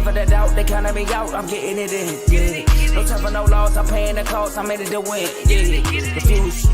of the doubt, they counted me out, I'm getting it in, yeah. No time for no loss, I'm paying the cost, I'm in it to win, yeah. Confused,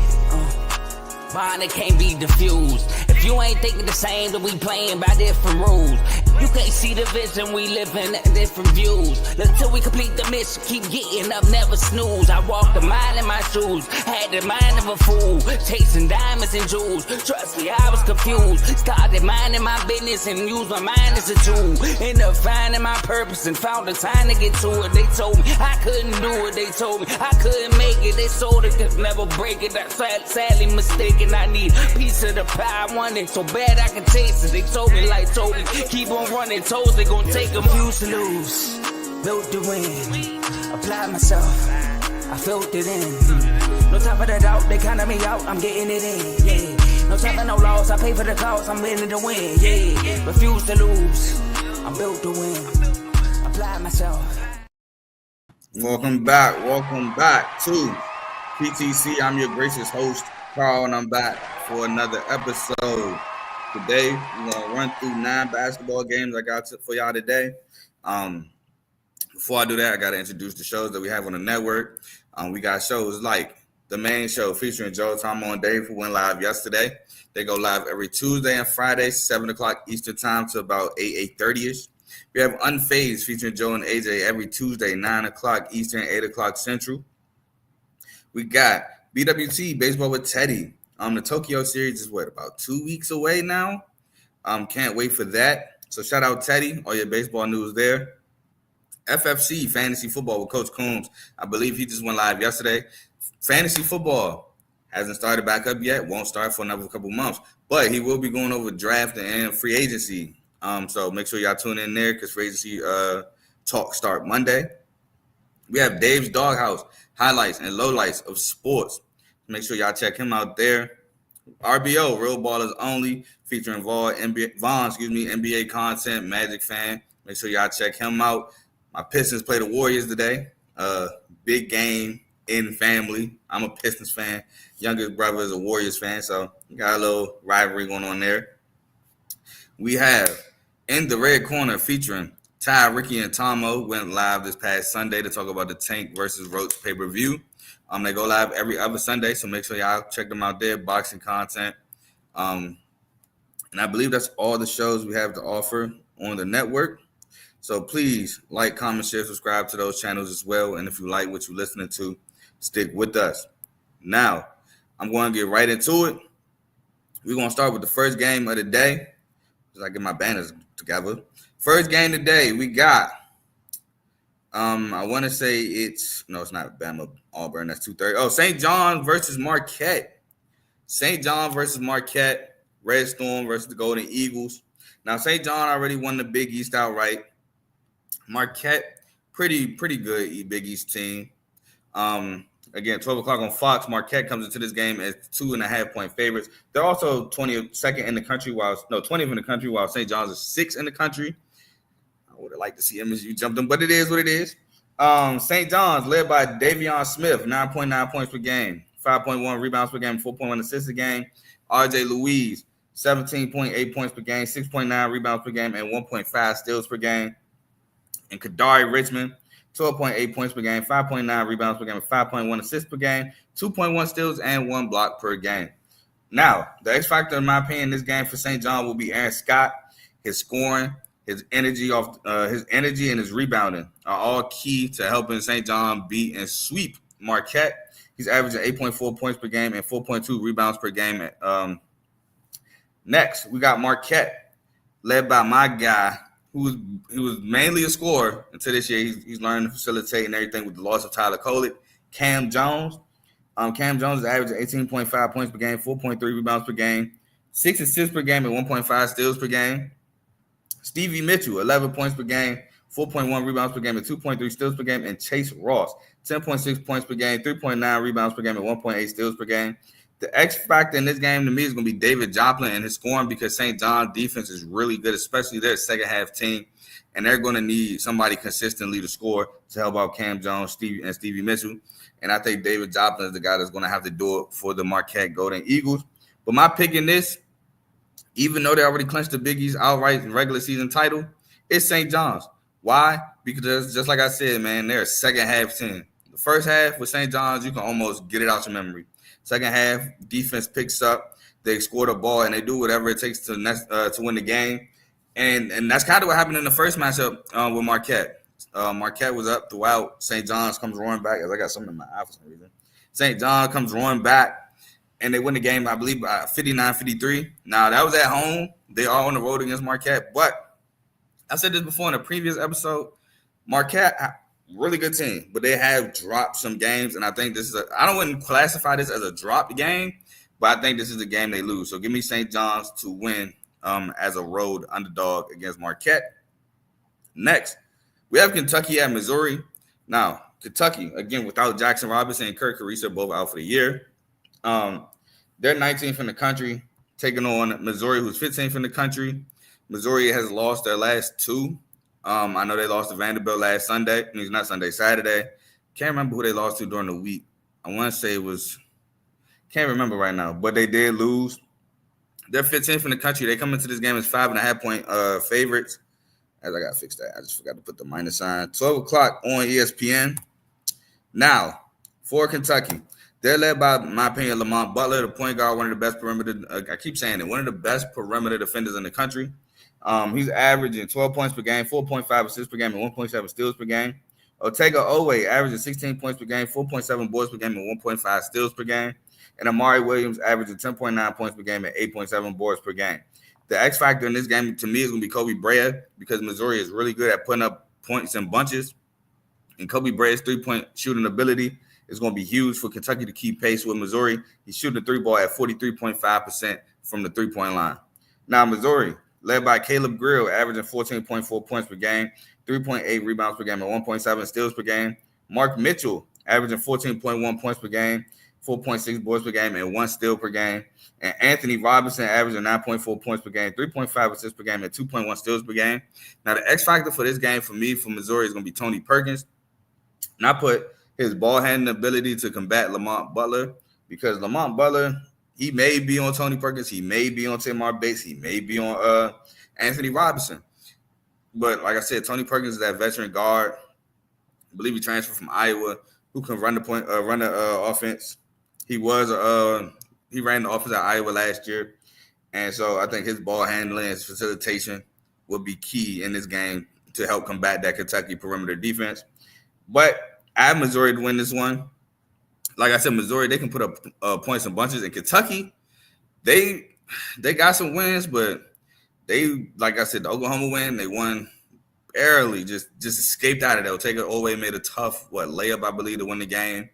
mine, it can't be diffused. If you ain't thinking the same, then we playing by different rules. You can't see the vision, we living at different views. Until we complete the mission, keep getting up, never snooze. I walked the mile in my shoes, had the mind of a fool, chasing diamonds and jewels. Trust me, I was confused. Started minding my business and used my mind as a tool. Ended up finding my purpose and found the time to get to it. They told me I couldn't do it, they told me I couldn't make it. They sold it, could never break it. That's sadly mistaken. I need a piece of the pie, I want it so bad I can taste it. They told me, keep on running, toes, they gon' take them. Used to lose, built to win, apply myself, I felt it in. No time for the doubt, they counted me out, I'm getting it in, yeah. No time for no loss, I pay for the cost, I'm winning to win, yeah. Refuse to lose, I'm built to win, apply myself. Welcome back to PTC. I'm your gracious host, Carl, and I'm back for another episode. Today, we're going to run through 9 basketball games I got for y'all today. Before I do that, I got to introduce the shows that we have on the network. We got shows like the main show featuring Joe, Tomo, and Dave, who went live yesterday. They go live every Tuesday and Friday, 7 o'clock Eastern time to about 8:30ish. We have Unfazed featuring Joe and AJ every Tuesday, 9 o'clock Eastern, 8 o'clock Central. We got BWT, Baseball with Teddy. The Tokyo series is about 2 weeks away now. Can't wait for that. So shout out Teddy, all your baseball news there. FFC, Fantasy Football with Coach Coombs. I believe he just went live yesterday. Fantasy Football hasn't started back up yet. Won't start for another couple months. But he will be going over draft and free agency. So make sure y'all tune in there because free agency talk start Monday. We have Dave's Doghouse, highlights and lowlights of sports. Make sure y'all check him out there. RBO, Real Ballers Only, featuring Vaughn, NBA content, Magic fan. Make sure y'all check him out. My Pistons play the Warriors today. Big game in family. I'm a Pistons fan. Youngest brother is a Warriors fan, so we got a little rivalry going on there. We have In the Red Corner featuring Ty, Ricky, and Tomo. Went live this past Sunday to talk about the Tank versus Roach pay-per-view. They go live every other Sunday, so make sure y'all check them out there, boxing content. And I believe that's all the shows we have to offer on the network. So please like, comment, share, subscribe to those channels as well. And if you like what you're listening to, stick with us. Now, I'm going to get right into it. We're going to start with the first game of the day. As I get my banners together. First game today, we got I want to say it's not Bama Auburn. That's 2:30. Oh, St. John versus Marquette. St. John versus Marquette. Red Storm versus the Golden Eagles. Now, St. John already won the Big East outright. Marquette, pretty good Big East team. Again, 12 o'clock on Fox. Marquette comes into this game as 2.5-point favorites. They're also 20th in the country, while St. John's is 6th in the country. I would have liked to see MSU jump them, but it is what it is. St. John's led by Davion Smith, 9.9 points per game, 5.1 rebounds per game, 4.1 assists a game. RJ Louise, 17.8 points per game, 6.9 rebounds per game, and 1.5 steals per game. And Kadari Richmond, 12.8 points per game, 5.9 rebounds per game, 5.1 assists per game, 2.1 steals, and 1 block per game. Now, the X factor, in my opinion, in this game for St. John will be Aaron Scott. His scoring, his energy and his rebounding are all key to helping St. John beat and sweep Marquette. He's averaging 8.4 points per game and 4.2 rebounds per game. Next, we got Marquette, led by my guy, who was mainly a scorer until this year. He's learning to facilitate and everything with the loss of Tyler Colett. Cam Jones. Cam Jones is averaging 18.5 points per game, 4.3 rebounds per game, 6 assists per game, and 1.5 steals per game. Stevie Mitchell, 11 points per game, 4.1 rebounds per game, and 2.3 steals per game. And Chase Ross, 10.6 points per game, 3.9 rebounds per game, and 1.8 steals per game. The X factor in this game to me is going to be David Joplin and his scoring because St. John's defense is really good, especially their second half team. And they're going to need somebody consistently to score to help out Cam Jones, Stevie Mitchell. And I think David Joplin is the guy that's going to have to do it for the Marquette Golden Eagles. But my pick in this, even though they already clinched the Big East outright regular season title, it's St. John's. Why? Because just like I said, man, they're a second half team. The first half with St. John's, you can almost get it out your memory. Second half, defense picks up. They score the ball and they do whatever it takes to win the game. And that's kind of what happened in the first matchup with Marquette. Marquette was up throughout. St. John's comes roaring back. I got something in my eye for some reason. St. John comes roaring back, and they win the game, I believe, by 59-53. Now, that was at home. They are on the road against Marquette. But I said this before in a previous episode. Marquette, really good team, but they have dropped some games, and I think this is I wouldn't classify this as a dropped game, but I think this is a game they lose. So give me St. John's to win as a road underdog against Marquette. Next, we have Kentucky at Missouri. Now, Kentucky, again, without Jackson Robinson and Kirk Caruso, both out for the year. They're 19th in the country, taking on Missouri, who's 15th in the country. Missouri has lost their last two. I know they lost to Vanderbilt last Sunday. I mean, not Sunday, Saturday. Can't remember who they lost to during the week. I want to say it was – can't remember right now, but they did lose. They're 15th in the country. They come into this game as 5.5-point favorites. As I got to fix that. I just forgot to put the minus sign. 12 o'clock on ESPN. Now, for Kentucky, they're led by, in my opinion, Lamont Butler, the point guard, one of the best perimeter I keep saying it, one of the best perimeter defenders in the country. He's averaging 12 points per game, 4.5 assists per game, and 1.7 steals per game. Otega Owe averaging 16 points per game, 4.7 boards per game, and 1.5 steals per game. And Amari Williams averaging 10.9 points per game and 8.7 boards per game. The X factor in this game, to me, is going to be Kobe Bryant because Missouri is really good at putting up points in bunches. And Kobe Bryant's three-point shooting ability is going to be huge for Kentucky to keep pace with Missouri. He's shooting the three ball at 43.5% from the three-point line. Now, Missouri, led by Caleb Grill, averaging 14.4 points per game, 3.8 rebounds per game, and 1.7 steals per game. Mark Mitchell, averaging 14.1 points per game, 4.6 boards per game, and 1 steal per game. And Anthony Robinson averaging 9.4 points per game, 3.5 assists per game, and 2.1 steals per game. Now, the X factor for this game for me, for Missouri, is going to be Tony Perkins. And I put his ball handling ability to combat Lamont Butler because Lamont Butler, he may be on Tony Perkins, he may be on Tamar Bates, he may be on Anthony Robinson. But like I said, Tony Perkins is that veteran guard. I believe he transferred from Iowa, who can run the offense. He ran the offense at Iowa last year. And so I think his ball handling, his facilitation will be key in this game to help combat that Kentucky perimeter defense. But I have Missouri to win this one. Like I said, Missouri, they can put up points in bunches. In Kentucky, they got some wins, but they, like I said, the Oklahoma win, they won barely, just escaped out of there. Otega Owe made a tough, layup, I believe, to win the game.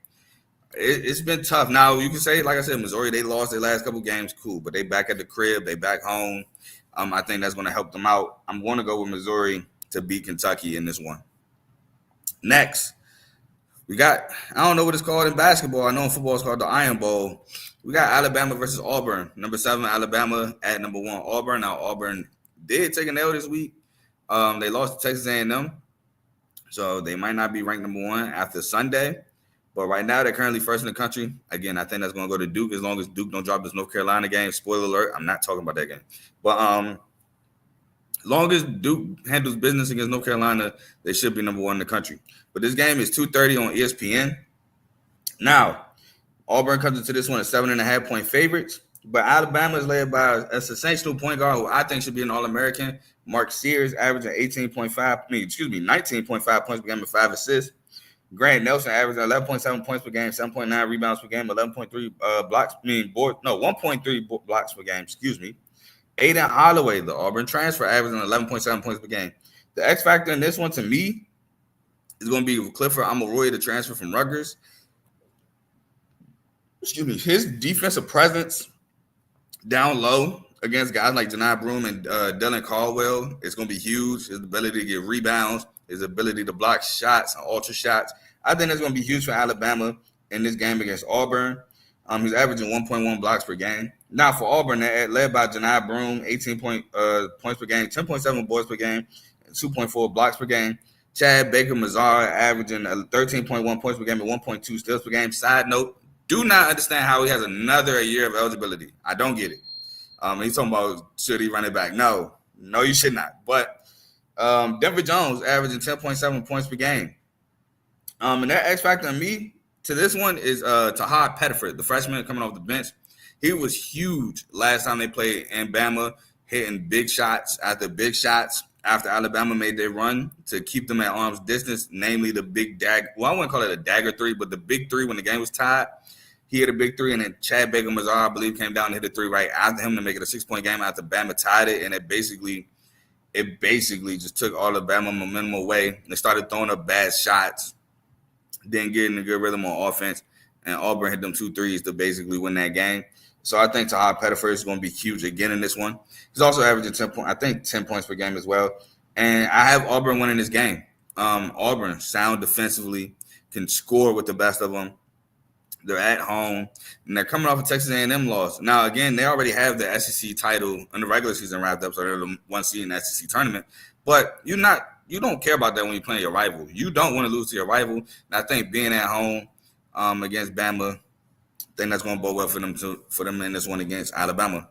It's been tough. Now, you can say, like I said, Missouri, they lost their last couple games, cool, but they back at the crib, they back home. I think that's going to help them out. I'm going to go with Missouri to beat Kentucky in this one. Next, we got, I don't know what it's called in basketball. I know in football it's called the Iron Bowl. We got Alabama versus Auburn. Number 7, Alabama at number 1, Auburn. Now, Auburn did take an L this week. They lost to Texas A&M, so they might not be ranked number 1 after Sunday. But right now, they're currently first in the country. Again, I think that's going to go to Duke as long as Duke don't drop this North Carolina game. Spoiler alert, I'm not talking about that game. But as long as Duke handles business against North Carolina, they should be number 1 in the country. But this game is 2:30 on ESPN. Now, Auburn comes into this one at 7.5-point favorites. But Alabama is led by a sensational point guard who I think should be an All-American, Mark Sears, averaging 19.5 points per game and 5 assists. Grant Nelson averaging 11.7 points per game, 7.9 rebounds per game, 11.3 blocks. 1.3 blocks per game. Excuse me. Aiden Holloway, the Auburn transfer, averaging 11.7 points per game. The X factor in this one, to me, is going to be Clifford Amaroy, the transfer from Rutgers. Excuse me. His defensive presence down low against guys like Janai Broome and Dylan Caldwell is going to be huge. His ability to get rebounds, his ability to block shots, ultra shots. I think that's going to be huge for Alabama in this game against Auburn. He's averaging 1.1 blocks per game. Now for Auburn, they're led by Janai Broome, 18 points per game, 10.7 boards per game, and 2.4 blocks per game. Chad Baker-Mazar averaging 13.1 points per game and 1.2 steals per game. Side note, do not understand how he has another year of eligibility. I don't get it. He's talking about should he run it back. No, you should not. But Denver Jones averaging 10.7 points per game. And that X factor in me to this one is Tahad Pettiford, the freshman coming off the bench. He was huge last time they played in Bama, hitting big shots after Alabama made their run to keep them at arm's distance, namely the big dagger. Well, I wouldn't call it a dagger three, but the big three when the game was tied. He hit a big three, and then Chad Baker-Mazar, I believe, came down and hit a three right after him to make it a 6-point game after Bama tied it, and it basically just took all the Bama momentum away. They started throwing up bad shots, then getting a good rhythm on offense, and Auburn hit them 2 threes to basically win that game. So I think Tahad Pettiford is going to be huge again in this one. He's also averaging 10 points per game as well. And I have Auburn winning this game. Auburn, sound defensively, can score with the best of them. They're at home, and they're coming off a Texas A&M loss. Now, again, they already have the SEC title in the regular season wrapped up, so they're the 1 seed in the SEC tournament. But you don't care about that when you're playing your rival. You don't want to lose to your rival. And I think being at home against Bama, I think that's going to bode well for them in this one against Alabama.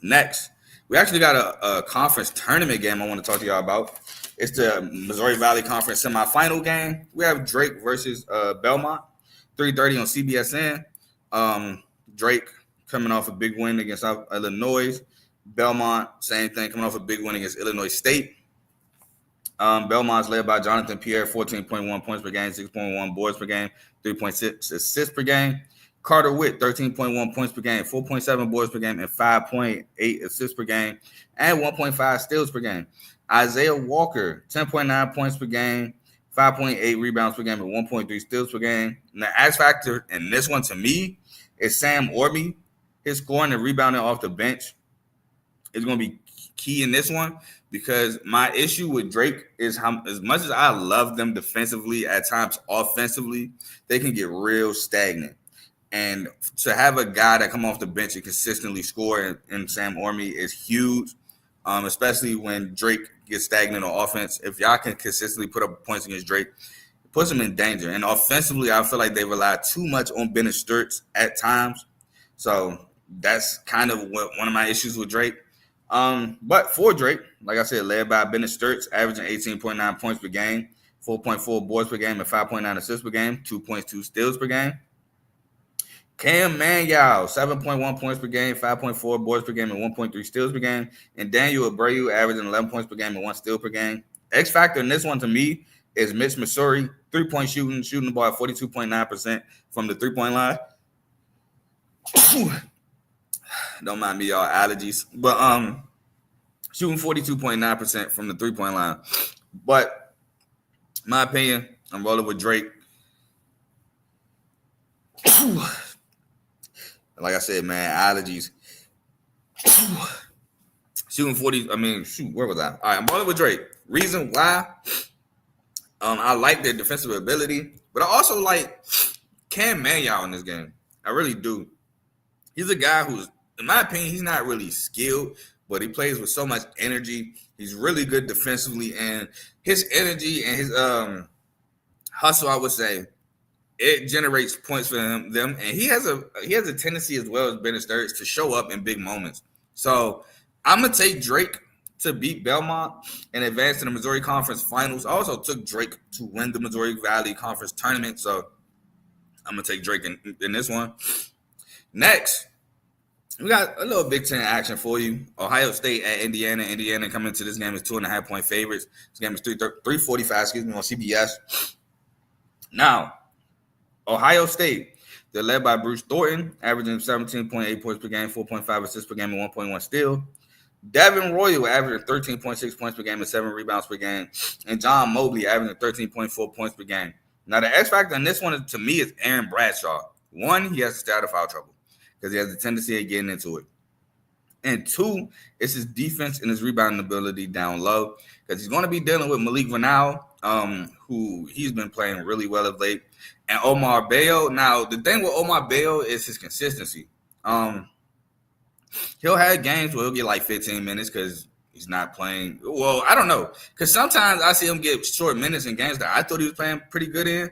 Next, we actually got a conference tournament game I want to talk to y'all about. It's the Missouri Valley Conference semifinal game. We have Drake versus Belmont. 3:30 on CBSN. Drake coming off a big win against Illinois. Belmont, same thing, coming off a big win against Illinois State. Belmont's led by Jonathan Pierre, 14.1 points per game, 6.1 boards per game, 3.6 assists per game. Carter Witt, 13.1 points per game, 4.7 boards per game, and 5.8 assists per game, and 1.5 steals per game. Isaiah Walker, 10.9 points per game, 5.8 rebounds per game, and 1.3 steals per game. And the X factor in this one to me is Sam Orby. His scoring and rebounding off the bench is going to be key in this one, because my issue with Drake is how, as much as I love them defensively, at times offensively, they can get real stagnant. And to have a guy that come off the bench and consistently score in Sam Orby is huge, especially when Drake gets stagnant on offense. If y'all can consistently put up points against Drake, it puts him in danger. And offensively, I feel like they rely too much on Bennett Sturts at times. So that's kind of one of my issues with Drake. But for Drake, like I said, led by Bennett Sturts, averaging 18.9 points per game, 4.4 boards per game, and 5.9 assists per game, 2.2 steals per game. Cam Manyow, 7.1 points per game, 5.4 boards per game, and 1.3 steals per game. And Daniel Abreu averaging 11 points per game and 1 steal per game. X factor in this one to me is Mitch Missouri, 3-point shooting the ball at 42.9% from the 3-point line. Don't mind me, y'all, allergies. But shooting 42.9% from the 3-point line. But in my opinion, I'm rolling with Drake. Like I said, man, allergies. Shooting 40. Where was I? All right, I'm rolling with Drake. Reason why? I like their defensive ability, but I also like Cam Manyow in this game. I really do. He's a guy who's, in my opinion, he's not really skilled, but he plays with so much energy. He's really good defensively, and his energy and his hustle, I would say, it generates points for them. And he has a tendency, as well as Bennett Sturts, to show up in big moments. So I'm gonna take Drake to beat Belmont and advance to the Missouri Conference Finals. I also took Drake to win the Missouri Valley Conference Tournament. So I'm gonna take Drake in this one. Next, we got a little Big Ten action for you. Ohio State at Indiana. Indiana coming into this game is 2.5-point favorites. This game is 3:45, on CBS. Now, Ohio State, they're led by Bruce Thornton, averaging 17.8 points per game, 4.5 assists per game, and 1.1 steal. Devin Royal averaging 13.6 points per game and 7 rebounds per game. And John Mobley averaging 13.4 points per game. Now, the X factor in this one, to me, is Aaron Bradshaw. One, he has to stay out of foul trouble because he has a tendency of getting into it. And two, it's his defense and his rebounding ability down low, because he's going to be dealing with Malik Vanal, who he's been playing really well of late, and Omar Bayo. Now, the thing with Omar Bayo is his consistency. He'll have games where he'll get like 15 minutes because he's not playing. Well, I don't know, because sometimes I see him get short minutes in games that I thought he was playing pretty good in,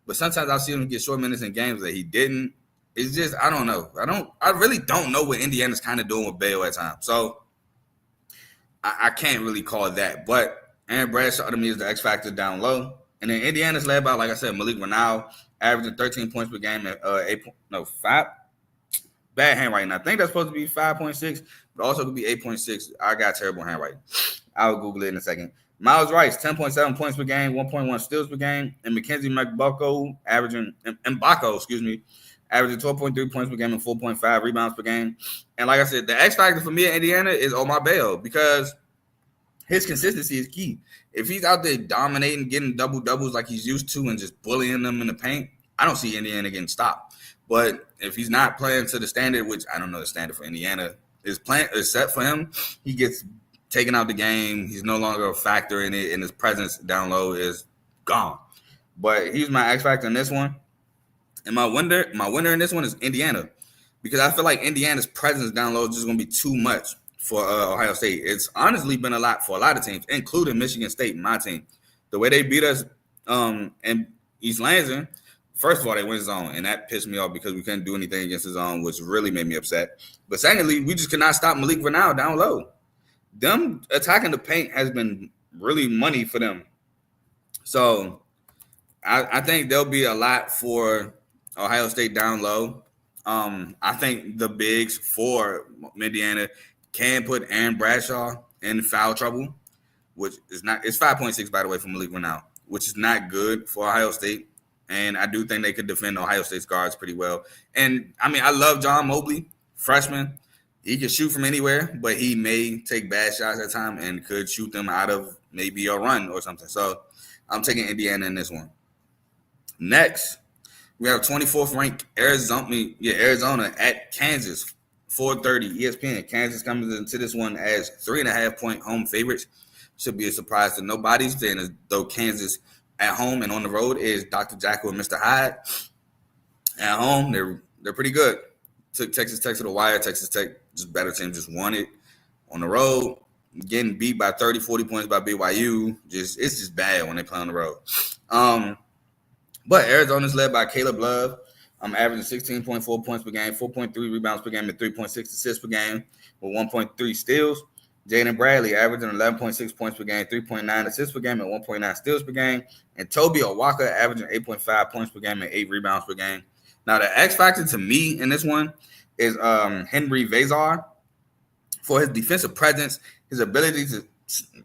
but sometimes I see him get short minutes in games that he didn't. It's just, I don't know. I really don't know what Indiana's kind of doing with Bayo at times. So I can't really call it that. But Aaron Bradshaw to me is the X factor down low. And then Indiana's led by, like I said, Malik Renal, averaging 13 points per game at 5. Bad handwriting. I think that's supposed to be 5.6, but also could be 8.6. I got terrible handwriting. I'll Google it in a second. Miles Rice, 10.7 points per game, 1.1 steals per game, and Mackenzie Mbako averaging 12.3 points per game and 4.5 rebounds per game. And like I said, the X factor for me in Indiana is Omar Bayo because his consistency is key. If he's out there dominating, getting double-doubles like he's used to and just bullying them in the paint, I don't see Indiana getting stopped. But if he's not playing to the standard, which I don't know the standard for Indiana is set for him, he gets taken out the game. He's no longer a factor in it, and his presence down low is gone. But he's my X factor in this one. And my winner in this one is Indiana, because I feel like Indiana's presence down low is just going to be too much for Ohio State. It's honestly been a lot for a lot of teams, including Michigan State, my team. The way they beat us in East Lansing, first of all, they went zone, and that pissed me off because we couldn't do anything against the zone, which really made me upset. But secondly, we just could not stop Malik Renal down low. Them attacking the paint has been really money for them. So I think there'll be a lot for Ohio State down low. I think the bigs for Indiana can put Aaron Bradshaw in foul trouble, which is not. It's 5.6, by the way, for Malik Renal, which is not good for Ohio State. And I do think they could defend Ohio State's guards pretty well. And, I mean, I love John Mobley, freshman. He can shoot from anywhere, but he may take bad shots at times and could shoot them out of maybe a run or something. So I'm taking Indiana in this one. Next, we have 24th ranked Arizona at Kansas, 4:30 ESPN. Kansas comes into this one as 3.5-point home favorites. Should be a surprise to nobody, saying though Kansas at home and on the road is Dr. Jekyll and Mr. Hyde. At home, they're pretty good. Took Texas Tech to the wire. Texas Tech, just better team, just won it. On the road, getting beat by 30, 40 points by BYU. It's just bad when they play on the road. But Arizona's led by Caleb Love. I'm averaging 16.4 points per game, 4.3 rebounds per game, and 3.6 assists per game with 1.3 steals. Jaden Bradley averaging 11.6 points per game, 3.9 assists per game, and 1.9 steals per game. And Toby Owaka averaging 8.5 points per game and 8 rebounds per game. Now, the X factor to me in this one is Henry Vazar for his defensive presence, his ability to –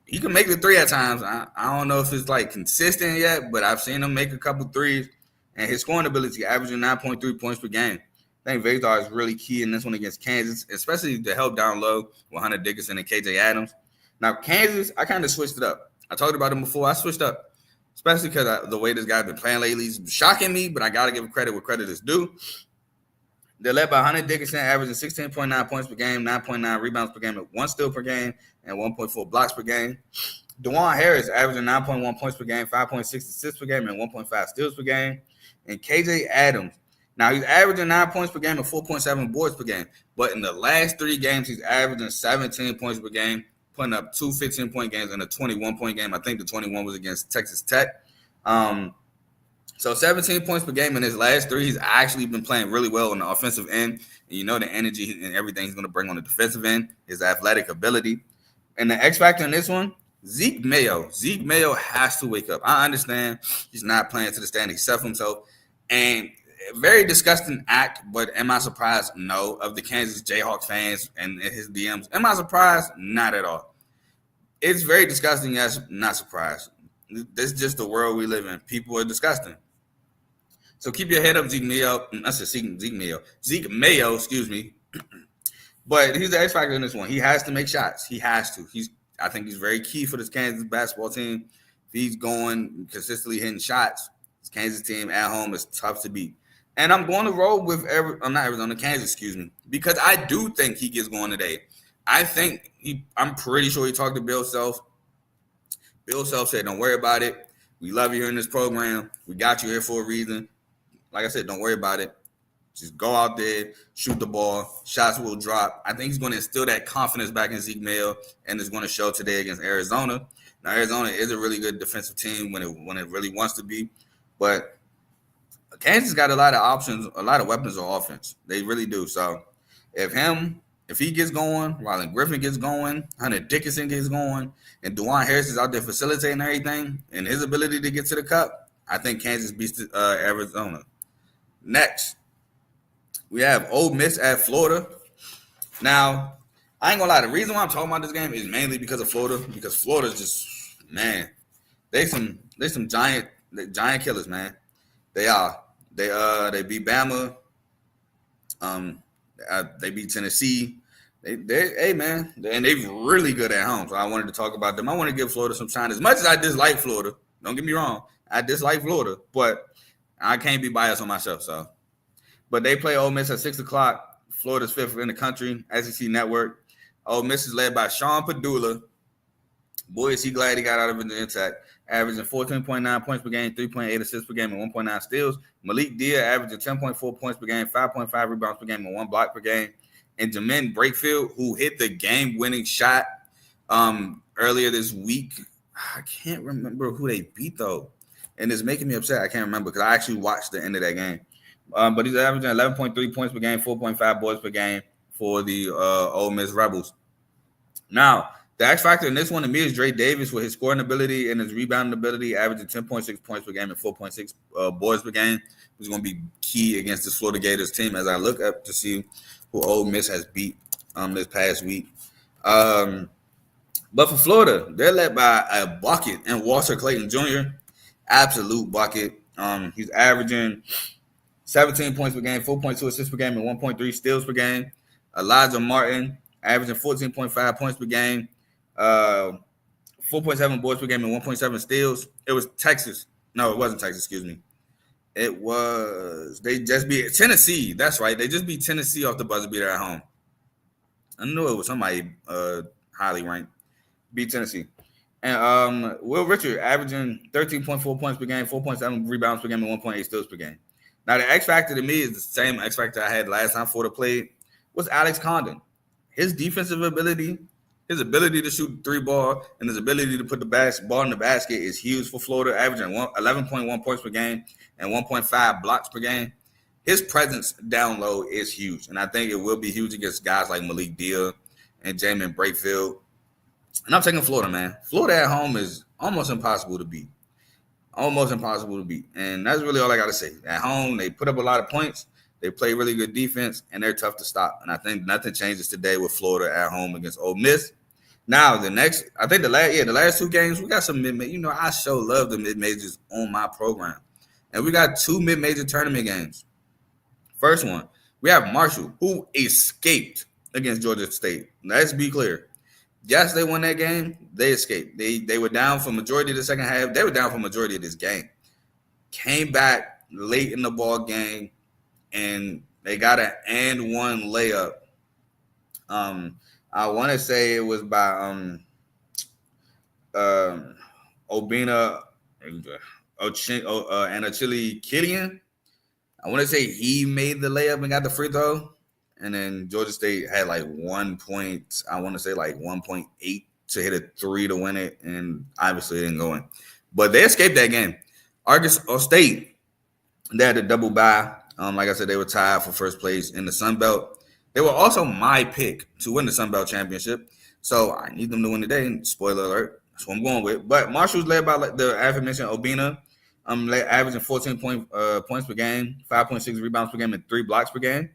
he can make the three at times. I don't know if it's, like, consistent yet, but I've seen him make a couple threes. And his scoring ability, averaging 9.3 points per game. I think Vazar is really key in this one against Kansas, especially to help down low with Hunter Dickinson and KJ Adams. Now, Kansas, I kind of switched it up. I talked about him before. I switched up, especially because the way this guy's been playing lately is shocking me, but I got to give credit where credit is due. They're led by Hunter Dickinson, averaging 16.9 points per game, 9.9 rebounds per game, at 1 steal per game, and 1.4 blocks per game. DeJuan Harris, averaging 9.1 points per game, 5.6 assists per game, and 1.5 steals per game. And KJ Adams, now he's averaging 9 points per game and 4.7 boards per game. But in the last 3 games, he's averaging 17 points per game, putting up 2 15-point games and a 21-point game. I think the 21 was against Texas Tech. So 17 points per game in his last 3. He's actually been playing really well on the offensive end. And you know the energy and everything he's going to bring on the defensive end, his athletic ability. And the X factor in this one, Zeke Mayo. Zeke Mayo has to wake up. I understand he's not playing to the standard. He set himself. And very disgusting act, but am I surprised? No. Of the Kansas Jayhawks fans and his DMs. Am I surprised? Not at all. It's very disgusting, yes, not surprised. This is just the world we live in. People are disgusting. So keep your head up, Zeke Mayo. I said Zeke Mayo, excuse me. But he's the X factor in this one. He has to make shots. He has to. I think he's very key for this Kansas basketball team. If he's going consistently hitting shots, this Kansas team at home is tough to beat. And I'm going to roll with Kansas, excuse me, because I do think he gets going today. I'm pretty sure he talked to Bill Self. Bill Self said, don't worry about it. We love you here in this program. We got you here for a reason. Like I said, don't worry about it. Just go out there, shoot the ball. Shots will drop. I think he's going to instill that confidence back in Zeke Mayo, and it's going to show today against Arizona. Now, Arizona is a really good defensive team when it really wants to be. But Kansas got a lot of options, a lot of weapons on offense. They really do. So if him If he gets going, Rylan Griffin gets going, Hunter Dickinson gets going, and DeJuan Harris is out there facilitating everything, and his ability to get to the cup, I think Kansas beats Arizona. Next, we have Ole Miss at Florida. Now, I ain't gonna lie. The reason why I'm talking about this game is mainly because of Florida. Because Florida's just, man, they some giant killers, man. They are. They beat Bama. They beat Tennessee. Hey man, and they're really good at home. So I wanted to talk about them. I want to give Florida some shine. As much as I dislike Florida, don't get me wrong, I dislike Florida, but I can't be biased on myself. So, but they play Ole Miss at 6:00. Florida's 5th in the country, SEC Network. Ole Miss is led by Sean Padula. Boy, is he glad he got out of it intact. Averaging 14.9 points per game, 3.8 assists per game, and 1.9 steals. Malik Dia averaging 10.4 points per game, 5.5 rebounds per game, and 1 block per game. And Jamin Brakefield, who hit the game-winning shot earlier this week. I can't remember who they beat, though. And it's making me upset. I can't remember because I actually watched the end of that game. But he's averaging 11.3 points per game, 4.5 boards per game for the Ole Miss Rebels. Now, the X factor in this one to me is Dre Davis with his scoring ability and his rebounding ability, averaging 10.6 points per game and 4.6 boards per game, which is going to be key against this Florida Gators team as I look up to see who Ole Miss has beat this past week. But for Florida, they're led by a bucket and Walter Clayton Jr., absolute bucket. He's averaging 17 points per game, 4.2 assists per game, and 1.3 steals per game. Elijah Martin averaging 14.5 points per game, 4.7 boards per game, and 1.7 steals. It was Texas. No, it wasn't Texas. Excuse me. It was they just beat Tennessee. That's right. They just beat Tennessee off the buzzer beater at home. I knew it was somebody highly ranked. Beat Tennessee. And Will Richard averaging 13.4 points per game, 4.7 rebounds per game, and 1.8 steals per game. Now, the X factor to me is the same X factor I had last time Florida played, was Alex Condon. His defensive ability, his ability to shoot the 3-ball, and his ability to put the ball in the basket is huge for Florida, averaging 11.1 points per game and 1.5 blocks per game. His presence down low is huge, and I think it will be huge against guys like Malik Dia and Jamin Brakefield. And I'm taking Florida, man. Florida at home is almost impossible to beat. Almost impossible to beat. And that's really all I got to say. At home, they put up a lot of points. They play really good defense, and they're tough to stop. And I think nothing changes today with Florida at home against Ole Miss. Now, the last 2 games, we got some mid-major. You know, I so love the mid-majors on my program. And we got 2 mid-major tournament games. First one, we have Marshall, who escaped against Georgia State. Let's be clear. Yes, they won that game. They escaped. They were down for majority of the second half. They were down for majority of this game. Came back late in the ball game, and they got an and one layup. I want to say it was by Obina and Achille Killian. I want to say he made the layup and got the free throw. And then Georgia State had like 1 point, I want to say like 1.8 to hit a 3 to win it. And obviously it didn't go in. But they escaped that game. Arkansas State, they had a double bye. Like I said, they were tied for first place in the Sun Belt. They were also my pick to win the Sun Belt championship. So I need them to win today. Spoiler alert. That's what I'm going with. But Marshall's led by the aforementioned Obina, averaging 14 points per game, 5.6 rebounds per game, and 3 blocks per game.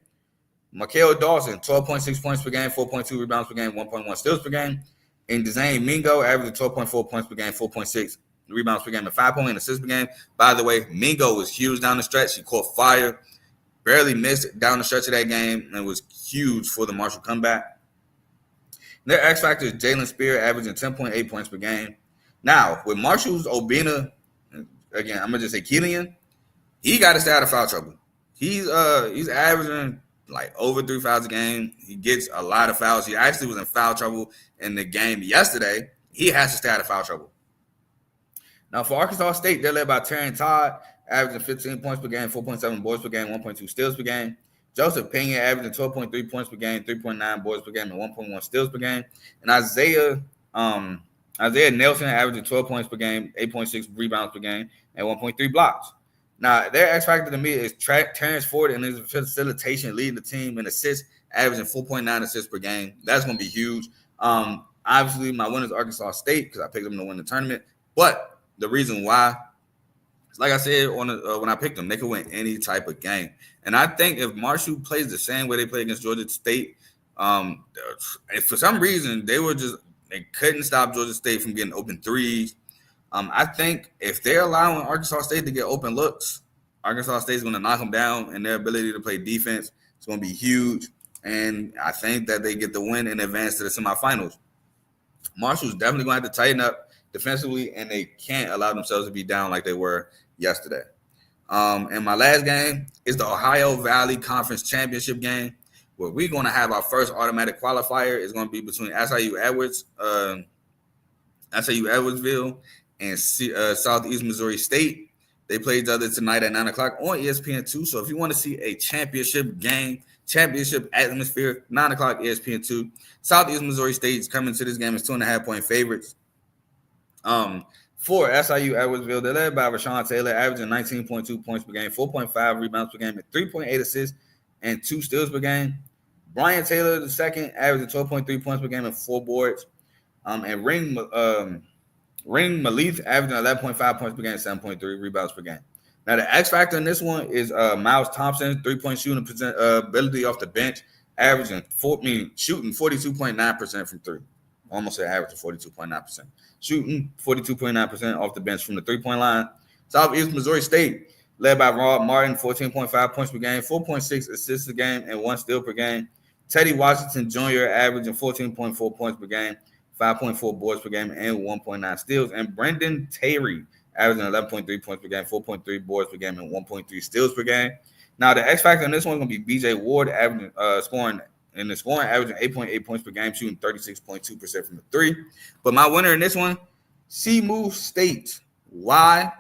Mikael Dawson, 12.6 points per game, 4.2 rebounds per game, 1.1 steals per game. And Dzane Mingo, averaging 12.4 points per game, 4.6 rebounds per game, and 5.8 assists per game. By the way, Mingo was huge down the stretch. He caught fire, barely missed down the stretch of that game, and was huge for the Marshall comeback. Their X factor is Jalen Spear, averaging 10.8 points per game. Now, with Marshall's Obina, again, I'm gonna just say Killian, he got to stay out of foul trouble. He's averaging like over 3 fouls a game. He gets a lot of fouls. He actually was in foul trouble in the game yesterday. He has to stay out of foul trouble. Now, for Arkansas State, they're led by Terrence Todd, averaging 15 points per game, 4.7 boards per game, 1.2 steals per game. Joseph Pena averaging 12.3 points per game, 3.9 boards per game, and 1.1 steals per game. And Isaiah Nelson averaging 12 points per game, 8.6 rebounds per game, and 1.3 blocks. Now, their X factor to me is Terrence Ford and his facilitation leading the team in assists, averaging 4.9 assists per game. That's going to be huge. Obviously, my winner is Arkansas State because I picked them to win the tournament. But the reason why, like I said when I picked them, they could win any type of game. And I think if Marshall plays the same way they play against Georgia State, if for some reason they couldn't stop Georgia State from getting open threes. I think if they're allowing Arkansas State to get open looks, Arkansas State is going to knock them down, and their ability to play defense is going to be huge. And I think that they get the win and advance to the semifinals. Marshall's definitely going to have to tighten up defensively, and they can't allow themselves to be down like they were yesterday. And my last game is the Ohio Valley Conference Championship game, where we're going to have our first automatic qualifier. It's going to be between SIU Edwardsville and Southeast Missouri State. They play each other tonight at 9 o'clock on ESPN2. So if you want to see a championship game, championship atmosphere, 9 o'clock ESPN2. Southeast Missouri State is coming to this game as 2.5-point favorites. For SIU Edwardsville, they're led by Rashawn Taylor, averaging 19.2 points per game, 4.5 rebounds per game, and 3.8 assists and 2 steals per game. Brian Taylor, the second, averaging 12.3 points per game and 4 boards. And Ring Malith, averaging 11.5 points per game, 7.3 rebounds per game. Now, the X factor in this one is Miles Thompson, 3-point shooting ability off the bench, shooting 42.9% from three. Almost an average of 42.9%. Shooting 42.9% off the bench from the 3-point line. Southeast Missouri State, led by Rob Martin, 14.5 points per game, 4.6 assists a game, and 1 steal per game. Teddy Washington Jr. averaging 14.4 points per game, 5.4 boards per game, and 1.9 steals. And Brendan Terry averaging 11.3 points per game, 4.3 boards per game, and 1.3 steals per game. Now, the X factor in this one is going to be B.J. Ward, averaging scoring, averaging 8.8 points per game, shooting 36.2% from the three. But my winner in this one, Seamoose State. Why?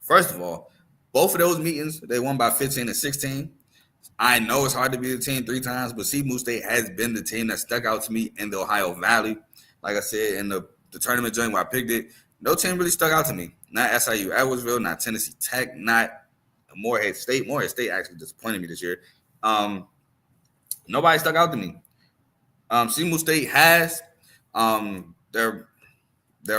First of all, both of those meetings, they won by 15 and 16. I know it's hard to beat the team 3 times, but Seamoose State has been the team that stuck out to me in the Ohio Valley. Like I said, in the tournament joint where I picked it, no team really stuck out to me. Not SIU Edwardsville, not Tennessee Tech, not Morehead State. Morehead State actually disappointed me this year. Nobody stuck out to me. Seamoose State has. They're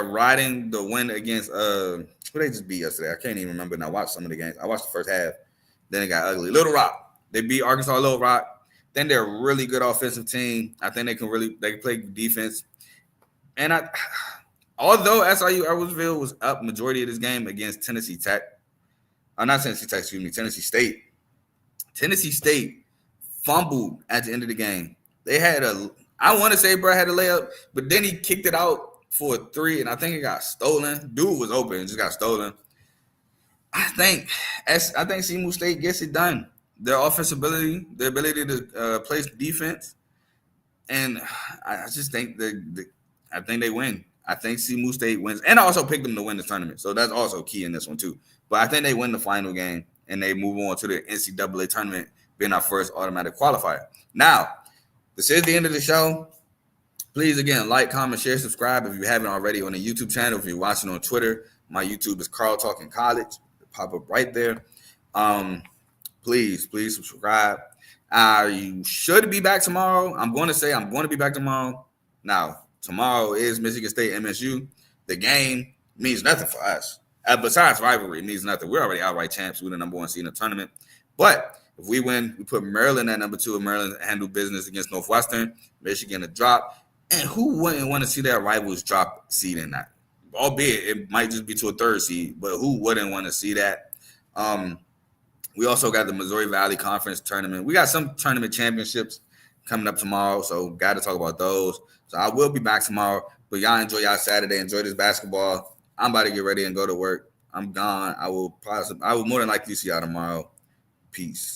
riding the win against who they just beat yesterday. I can't even remember. And I watched some of the games. I watched the first half. Then it got ugly. Little Rock. They beat Arkansas Little Rock. Then they're a really good offensive team. I think they can play defense. And although SIU Edwardsville was up majority of this game against Tennessee Tech, not Tennessee Tech, Tennessee State. Tennessee State fumbled at the end of the game. They had I want to say Brad had a layup, but then he kicked it out for a 3, and I think it got stolen. Dude was open, it just got stolen. I think Seamoose State gets it done. Their offensive ability, their ability to play defense, and I just think I think they win. I think Seamoose State wins, and I also picked them to win the tournament, so that's also key in this one too. But I think they win the final game, and they move on to the NCAA tournament, being our first automatic qualifier. Now, this is the end of the show. Please, again, like, comment, share, subscribe if you haven't already on the YouTube channel. If you're watching on Twitter, my YouTube is Carl Talking College. It'll pop up right there. Please subscribe. You should be back tomorrow. I'm going to be back tomorrow. Now, tomorrow is Michigan State MSU. The game means nothing for us. Besides rivalry, it means nothing. We're already outright champs. We're the number 1 seed in the tournament. But if we win, we put Maryland at number 2, and Maryland handle business against Northwestern. Michigan a drop. And who wouldn't want to see their rivals drop seed in that? Albeit it might just be to a 3rd seed, but who wouldn't want to see that? We also got the Missouri Valley Conference tournament. We got some tournament championships coming up tomorrow, so got to talk about those. So I will be back tomorrow, but y'all enjoy y'all Saturday. Enjoy this basketball. I'm about to get ready and go to work. I'm gone. I will more than likely see y'all tomorrow. Peace.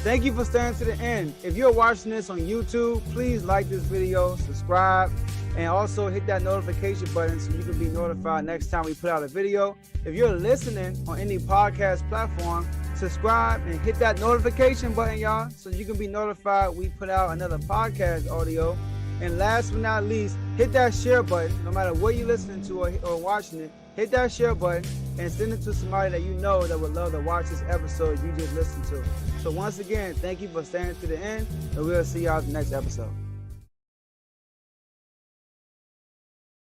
Thank you for staying to the end. If you're watching this on YouTube, please like this video, subscribe, and also hit that notification button so you can be notified next time we put out a video. If you're listening on any podcast platform, subscribe and hit that notification button, y'all, so you can be notified we put out another podcast audio. And last but not least, hit that share button. No matter what you're listening to or watching it, hit that share button and send it to somebody that you know that would love to watch this episode you just listened to. So once again, thank you for staying to the end, and we'll see y'all in the next episode.